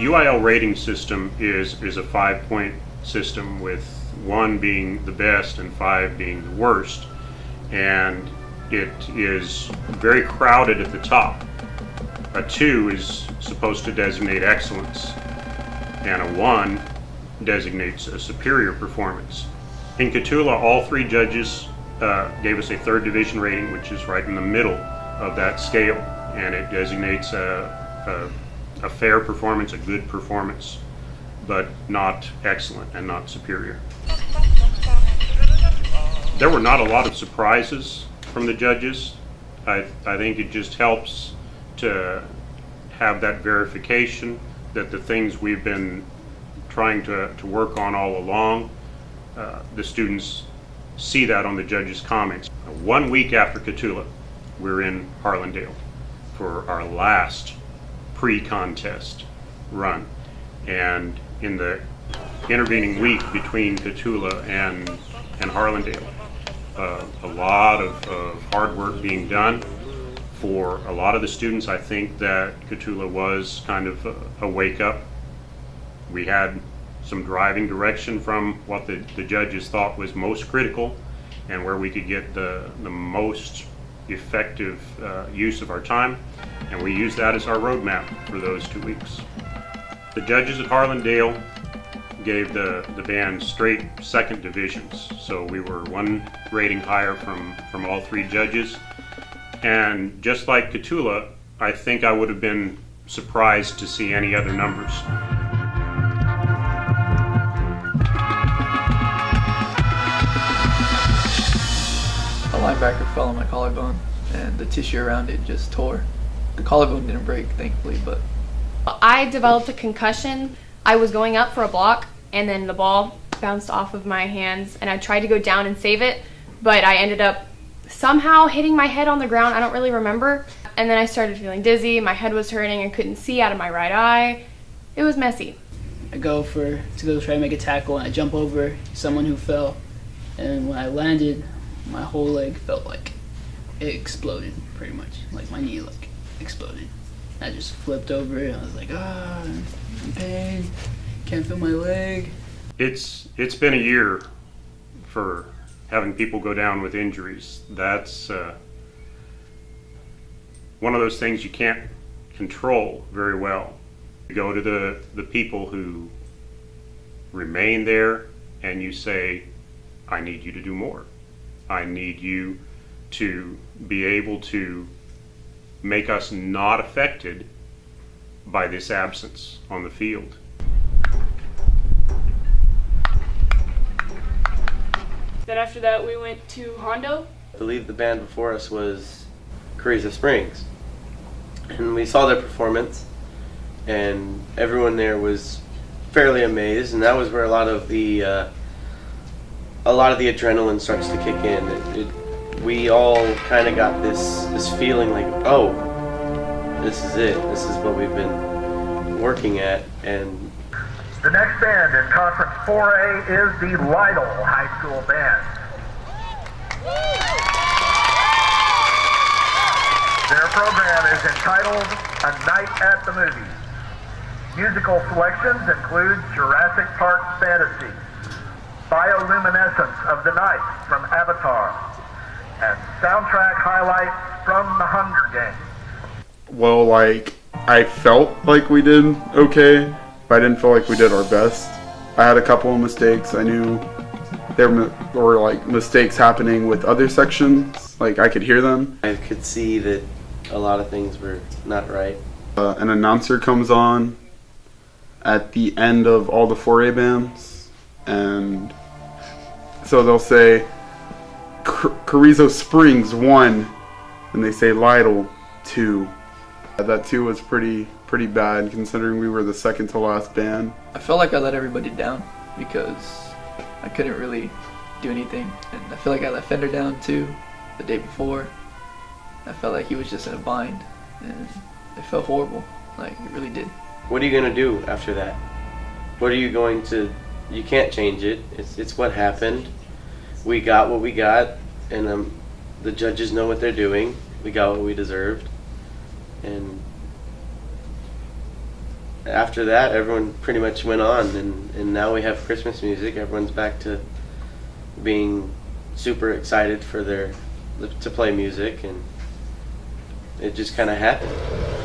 UIL rating system is a 5-point system, with 1 being the best and 5 being the worst, and it is very crowded at the top. A 2 is supposed to designate excellence, and a 1 designates a superior performance. In Cotulla, all 3 judges gave us a 3rd division rating, which is right in the middle of that scale, and it designates a fair performance, a good performance, but not excellent and not superior. There were not a lot of surprises from the judges. I think it just helps to have that verification that the things we've been trying to work on all along, the students see that on the judges' comments. 1 week after Cotulla, we're in Harlandale for our last pre-contest run. And in the intervening week between Cotulla and Harlandale, a lot of hard work being done. For a lot of the students, I think that Cotulla was kind of a wake-up. We had some driving direction from what the judges thought was most critical and where we could get the most effective use of our time, and we used that as our roadmap for those 2 weeks. The judges at Harlandale gave the band straight 2nd divisions, so we were 1 rating higher from all 3 judges. And just like Cotulla, I think I would have been surprised to see any other numbers. A linebacker fell on my collarbone and the tissue around it just tore. The collarbone didn't break, thankfully, but... I developed a concussion. I was going up for a block and then the ball bounced off of my hands and I tried to go down and save it, but I ended up somehow hitting my head on the ground. I don't really remember. And then I started feeling dizzy, my head was hurting, I couldn't see out of my right eye. It was messy. I go to try to make a tackle and I jump over someone who fell, and when I landed, my whole leg felt like it exploded, pretty much. Like my knee exploded. I just flipped over and I was like, I'm in pain, can't feel my leg. It's been a year for having people go down with injuries. That's one of those things you can't control very well. You go to the people who remain there and you say, I need you to do more. I need you to be able to make us not affected by this absence on the field. Then after that we went to Hondo. I believe the band before us was Carrizo Springs, and we saw their performance and everyone there was fairly amazed, and that was where a lot of the adrenaline starts to kick in. We all kind of got this feeling like, oh, this is it. This is what we've been working at. And the next band in Conference 4A is the Lytle High School Band. Their program is entitled A Night at the Movies. Musical selections include Jurassic Park Fantasy, Bioluminescence of the Night from Avatar, and soundtrack highlights from The Hunger Games. Well, I felt like we did okay, but I didn't feel like we did our best. I had a couple of mistakes. I knew there were mistakes happening with other sections. I could hear them. I could see that a lot of things were not right. An announcer comes on at the end of all the 4A bands, and so they'll say Carrizo Springs 1, and they say Lytle 2. That 2 was pretty bad considering we were the second to last band. I felt like I let everybody down because I couldn't really do anything, and I feel like I let Fender down too the day before. I felt like he was just in a bind, and it felt horrible. It really did. What are you going to do after that? What are you going to... You can't change it. It's what happened. We got what we got, and the judges know what they're doing. We got what we deserved. And after that, everyone pretty much went on, and now we have Christmas music. Everyone's back to being super excited for to play music, and it just kind of happened.